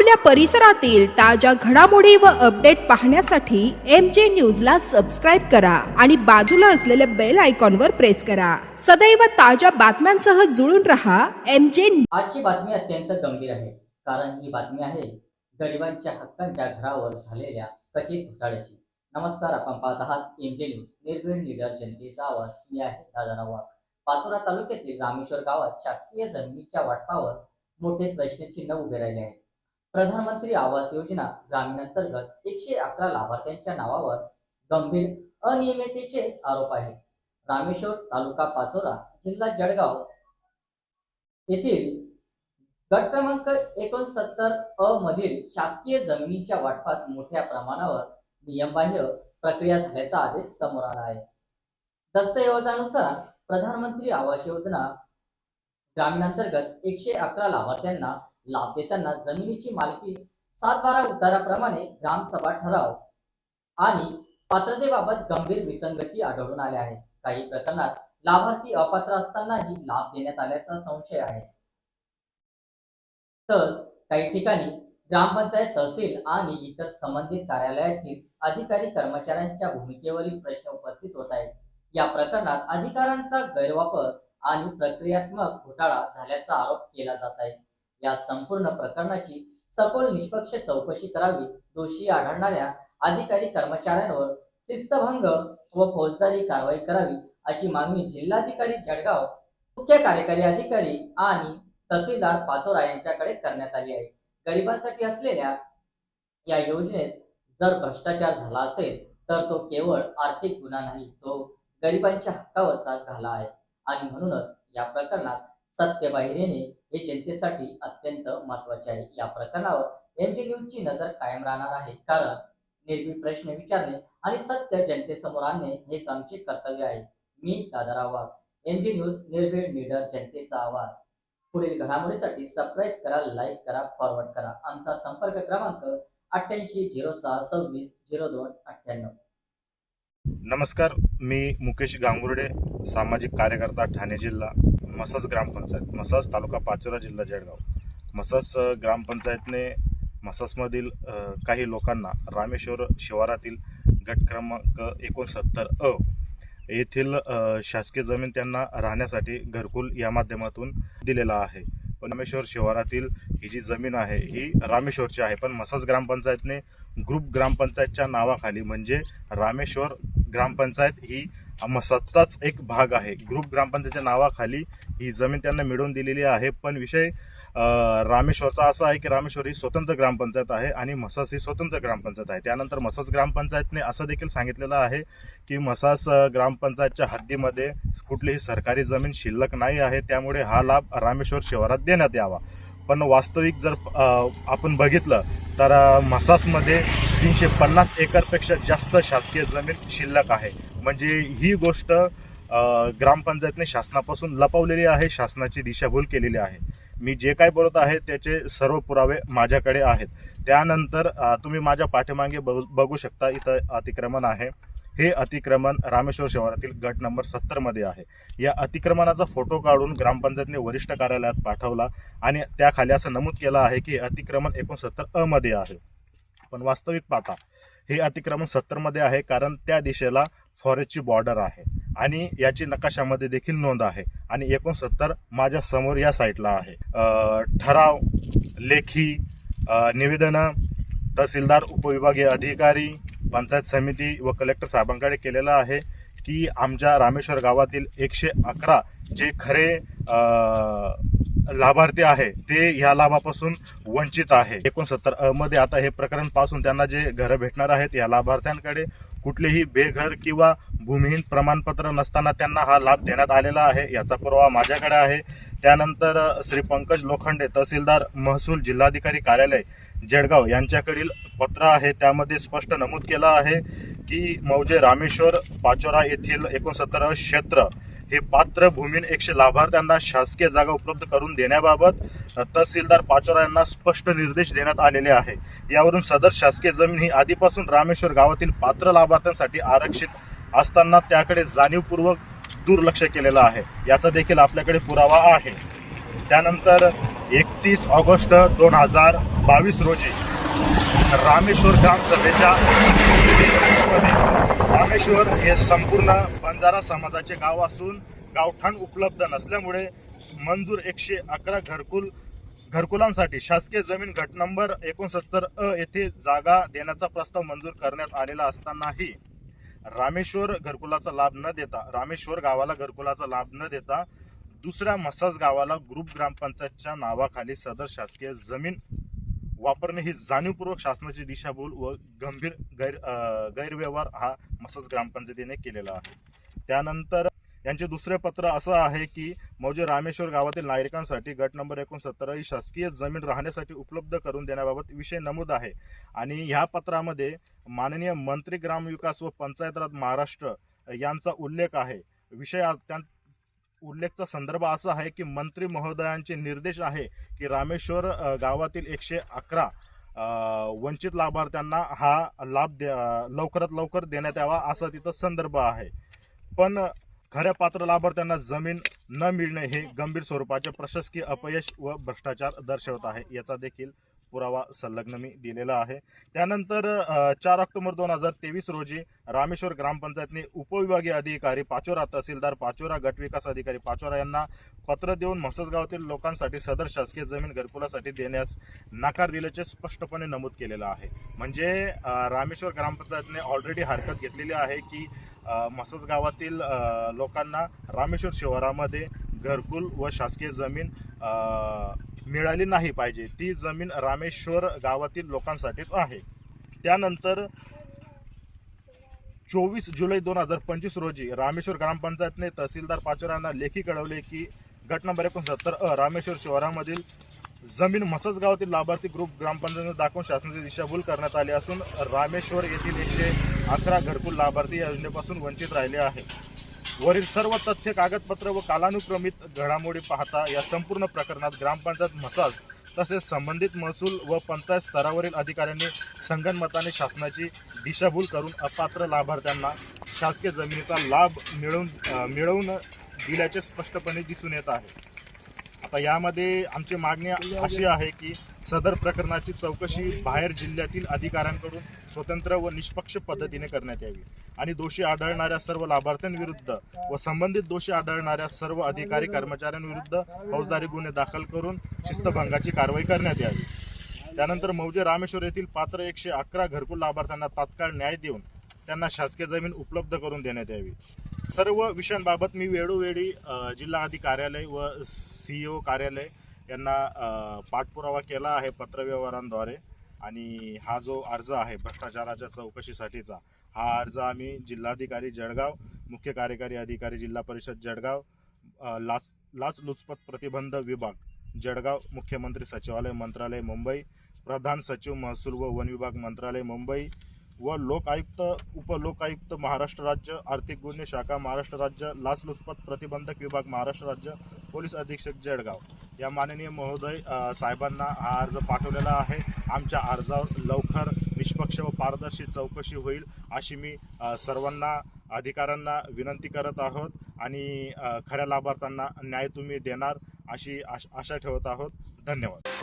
आपल्या परिसरातील ताज्या घडामोडी व अपडेट पाहण्यासाठी MJ न्यूजला सबस्क्राईब करा आणि बाजूला असलेल्या बेल आयकॉनवर प्रेस करा। सदैव ताज्या बातम्यांसह जुळून रहा MJ। आजची बातमी अत्यंत गंभीर आहे, कारण ही बातमी आहे गरिबांच्या हक्कांच्या घरावर झालेल्या कथित घोटाळ्याची। नमस्कार, आपण पाहत आहात MJ न्यूज, निर्भीड निडर जनतेचा आवाज। मी आहे दादा वाघ। पाचोरा तालुक्यातील रामेश्वर गावात शासकीय जमिनीच्या वाटपावर मोठे प्रश्नचिन्ह उभे राहिले आहेत। प्रधानमंत्री आवास योजना ग्रामीण अंतर्गत 111 लाभार्थ्यांच्या नावावर गंभीर अनियमिततेचे आरोप आहेत। रामेश्वर तालुका पाचोरा जिल्हा जळगाव येथील गट क्रमांक 69 मधील शासकीय जमिनीच्या वाटपात मोठ्या प्रमाणावर नियमबाह्य प्रक्रिया झाल्याचा आदेश समोर आला आहे। दस्तऐवजानुसार प्रधानमंत्री आवास योजना ग्रामीण अंतर्गत 111 लाभार्थ्यांना लाभ देताना जमिनीची मालकी 7/12 उताराप्रमाणे ग्रामसभा ठराव आणि पात्रतेबाबत गंभीर विसंगती आढळून आल्या आहेत। काही प्रकरणात लाभार्थी अपात्र असतानाही लाभ देण्यात आल्याचा संशय आहे, तर काही ठिकाणी ग्रामपंचायत, तहसील आणि इतर संबंधित कार्यालयातील अधिकारी कर्मचाऱ्यांच्या भूमिकेवरील प्रश्न उपस्थित होत आहेत। या प्रकरणात अधिकारांचा गैरवापर आणि प्रक्रियात्मक घोटाळा झाल्याचा आरोप केला जात आहे। या संपूर्ण प्रकरणाची सखोल निष्पक्ष चौकशी करावी, दोषी आढळणाऱ्या अधिकारी कर्मचाऱ्यांवर शिस्तभंग व फौजदारी कारवाई करावी, अशी मागणी जिल्हाधिकारी जळगाव, मुख्य कार्यकारी अधिकारी आणि तहसीलदार पाचोरा यांच्याकडे करण्यात आली आहे। गरिबांसाठी असलेल्या या योजनेत जर भ्रष्टाचार झाला असेल तर तो केवळ आर्थिक गुन्हा नाही, तो गरिबांच्या हक्कावरचा घाला आहे आणि म्हणूनच या प्रकरणात सत्य बाहेर येणे हे जनतेसाठी अत्यंत महत्त्वाचे आहे। या प्रकरणावर MJ न्यूजची नजर कायम राहणार आहे, कारण निर्भीड प्रश्न विचारणे आणि सत्य जनतेसमोर आणणे हेच आमचे कर्तव्य आहे। मी दादा वाघ, MJ न्यूज, निर्भीड निडर जनतेचा आवाज। पुढील घडामोडीसाठी सबस्क्राईब करा, लाईक करा, फॉरवर्ड करा। आमचा संपर्क क्रमांक 88 06 26 02 98। नमस्कार, मी मुकेश गांगुर्डे, सामाजिक कार्यकर्ता, ठाणे जिल्हा, मसस ग्रामपंचायत, मसस तालुका पाचोरा जिल्हा जळगाव। मसस ग्रामपंचायतने मससमधील काही लोकांना रामेश्वर शिवारातील गट क्रमांक 69 येथील शासकीय जमीन त्यांना राहण्यासाठी घरकुल या माध्यमातून दिलेला आहे। पण रामेश्वर शिवारातील ही जी जमीन आहे ही रामेश्वरची आहे, पण मसस ग्रामपंचायतने ग्रुप ग्रामपंचायतच्या नावाखाली, म्हणजे रामेश्वर ग्रामपंचायत ही मससचाच एक भाग आहे, ग्रुप ग्रामपंचायतच्या नावाखाली ही जमीन त्यांना मिळवून दिलेली आहे। पण विषय रामेश्वरचा असा आहे की रामेश्वर ही स्वतंत्र ग्रामपंचायत आहे आणि मसस ही स्वतंत्र ग्रामपंचायत आहे। त्यानंतर मसस ग्रामपंचायतने असं देखील सांगितलेलं आहे की मसस ग्रामपंचायतच्या हद्दीमध्ये कुठलीही सरकारी जमीन शिल्लक नाही आहे, त्यामुळे हा लाभ रामेश्वर शिवारात देण्यात यावा। पण वास्तविक जर आपण बघितलं तर मससमध्ये 350 एकरपेक्षा जास्त शासकीय जमीन शिल्लक आहे, म्हणजे ही गोष्ट ग्रामपंचायतने शासनापासून लपवलेली आहे, शासनाची दिशाभूल केलेली आहे। मी जे काय बोलत आहे त्याचे सर्व पुरावे माझ्याकडे आहेत। त्यानंतर तुम्ही माझ्या पाठीमागे बघू शकता, इथं अतिक्रमण आहे। हे अतिक्रमण रामेश्वर शिवारातील गट नंबर 70 मध्ये आहे। या अतिक्रमणाचा फोटो काढून ग्रामपंचायतने वरिष्ठ कार्यालयात पाठवला आणि त्याखाली असं नमूद केलं आहे की अतिक्रमण 69 मध्ये आहे। पण वास्तविक पाहता हे अतिक्रमण 70 मध्ये आहे, कारण त्या दिशेला फॉरेस्टची बॉर्डर आहे आणि याची नकाशामध्ये देखील नोंद आहे आणि 69 माझ्या समोर या साईडला आहे। ठराव, लेखी निवेदनं तहसीलदार, उपविभागीय अधिकारी, पंचायत समिती व कलेक्टर साहेबांकडे केलेला आहे की आमच्या रामेश्वर गावातील 111 जे खरे लाभार्थी आहे ते ह्या लाभापासून वंचित आहे। 69 मध्ये आता हे प्रकरण पासून त्यांना जे घरं भेटणार आहेत, या लाभार्थ्यांकडे कुठलेही बेघर किंवा भूमिहीन प्रमाणपत्र नसताना त्यांना हा लाभ देण्यात आलेला आहे, याचा पुरावा माझ्याकडे आहे। त्यानंतर श्री पंकज लोखंडे, तहसीलदार महसूल, जिल्हाधिकारी कार्यालय जळगाव यांच्याकडील पत्र आहे, त्यामध्ये स्पष्ट नमूद केलं आहे की मौजे रामेश्वर पाचोरा येथील 69 क्षेत्र हे पात्र भूमीन 100 लाभार्थ्यांना शासकीय जागा उपलब्ध करून देण्याबाबत तहसीलदार पाचोरा यांना स्पष्ट निर्देश देण्यात आलेले आहे। यावरून सदर शासकीय जमीन ही आधीपासून रामेश्वर गावातील पात्र लाभार्थ्यांसाठी आरक्षित असताना त्याकडे जाणीवपूर्वक दुर्लक्ष केलेलं आहे, याचा देखील आपल्याकडे पुरावा आहे। त्यानंतर 31 ऑगस्ट 2022 रोजी रामेश्वर ग्रामसभेच्या रामेश्वर हे संपूर्ण बंजारा समाजाचे गाव असून गावठाण उपलब्ध नसल्यामुळे मंजूर 111 घरकुलांसाठी शासकीय जमीन गट नंबर 69 येथे जागा देण्याचा प्रस्ताव मंजूर करण्यात आलेला असतानाही रामेश्वर गावाला घरकुलाचा लाभ न देता दुसऱ्या मसाज गावाला ग्रुप ग्रामपंचायतच्या नावाखाली सदर शासकीय जमीन वापरणे ही जाणीवपूर्वक शासनाची दिशाभूल व गंभीर गैरव्यवहार हा मसाज ग्रामपंचायतीने केलेला आहे. त्यानंतर यांचे दुसरे पत्र असं आहे की मौजे रामेश्वर गावातील नागरिकांसाठी गट नंबर 69 ही शासकीय जमीन राहण्यासाठी उपलब्ध करून देण्याबाबत विषय नमूद आहे आणि ह्या पत्रामध्ये माननीय मंत्री ग्रामविकास व पंचायत राज महाराष्ट्र यांचा उल्लेख आहे. उल्लेखचा संदर्भ असा आहे की मंत्री महोदयांचे निर्देश आहे की रामेश्वर गावातील 111 वंचित लाभार्थ्यांना हा लाभ लवकरात लवकर देण्यात यावा असा तिथं संदर्भ आहे. पण खऱ्या पात्र लाभार्थ्यांना जमीन न मिळणे हे गंभीर स्वरूपाचे प्रशासकीय अपयश व भ्रष्टाचार दर्शवत आहे. याचा देखील पुरावा संलग्न मी दिलेला आहे. त्यानंतर 4 ऑक्टोबर 2023 रोजी रामेश्वर ग्रामपंचायतने उपविभागीय अधिकारी पाचोरा, तहसीलदार पाचोरा, गटविकास अधिकारी पाचोरा यांना पत्र देऊन मसद गावातील लोकांसाठी सदर शासकीय जमीन घरकुलासाठी देण्यास नकार दिल्याचे स्पष्टपणे नमूद केलेलं आहे. म्हणजे रामेश्वर ग्रामपंचायतने ऑलरेडी हरकत घेतलेली आहे की मसद गावातील लोकांना रामेश्वर शहरामध्ये घरकुल व शासकीय जमीन मिळाली नाही पाहिजे. ती जमीन रामेश्वर गावातील लोकांसाठीच आहे. त्यानंतर 24 जुलै 2025 रोजी रामेश्वर ग्रामपंचायतने तहसीलदार पाचोरांना लेखी कळवले की गट नंबर 69 रामेश्वर शहरामधील जमीन मसद गावातील लाभार्थी ग्रुप ग्रामपंचायतीने दाखवून शासनाची दिशाभूल करण्यात आली असून रामेश्वर येथील 111 घरकुल लाभार्थी या योजनेपासून वंचित राहिले आहे. वरील सर्व तथ्य, कागदपत्र व कालानुक्रमित घडामोडी पाहता या संपूर्ण प्रकरणात ग्रामपंचायत मसाज तसेच संबंधित महसूल व पंचायत स्तरावरील अधिकाऱ्यांनी संगनमताने शासनाची दिशाभूल करून अपात्र लाभार्थ्यांना शासकीय जमिनीचा लाभ मिळवून दिल्याचे स्पष्टपणे दिसून येत आहे. आता यामध्ये आमची मागणी अशी आहे की सदर प्रकरणाची चौकशी बाहेर जिल्ह्यातील अधिकाऱ्यांकडून स्वतंत्र व निष्पक्ष पद्धतीने करण्यात यावी आणि दोषी आढळणाऱ्या सर्व लाभार्थ्यांविरुद्ध व संबंधित दोषी आढळणाऱ्या सर्व अधिकारी कर्मचाऱ्यांविरुद्ध फौजदारी गुन्हे दाखल करून शिस्तभंगाची कारवाई करण्यात यावी. त्यानंतर मौजे रामेश्वर येथील पात्र 111 घरकुल लाभार्थ्यांना तात्काळ न्याय देऊन त्यांना शासकीय जमीन उपलब्ध करून देण्यात यावी. सर्व विषयांबाबत मी वेळोवेळी जिल्हाधिकारी कार्यालय व CEO कार्यालय यांना पाठपुरावा केला आहे पत्रव्यवहारांद्वारे आणि हा जो अर्ज आहे भ्रष्टाचाराच्या चौकशीसाठीचा हा अर्ज आम्ही जिल्हाधिकारी जळगाव, मुख्य कार्यकारी अधिकारी जिल्हा परिषद जळगाव, लाचलुचपत प्रतिबंध विभाग जळगाव, मुख्यमंत्री सचिवालय मंत्रालय मुंबई, प्रधान सचिव महसूल व वन विभाग मंत्रालय मुंबई व लोकायुक्त, उपलोकायुक्त महाराष्ट्र राज्य, आर्थिक गुन्हे शाखा महाराष्ट्र राज्य, लाचलुचपत प्रतिबंधक विभाग महाराष्ट्र राज्य, पोलीस अधीक्षक जळगाव या माननीय महोदय साहेबांना हा अर्ज पाठवलेला आहे. आमच्या अर्जावर लवकर निष्पक्ष व पारदर्शी चौकशी होईल अशी मी सर्वांना अधिकाऱ्यांना विनंती करत आहोत आणि खऱ्या लाभार्थ्यांना न्याय तुम्ही देणार अशी आशा ठेवत आहोत. धन्यवाद.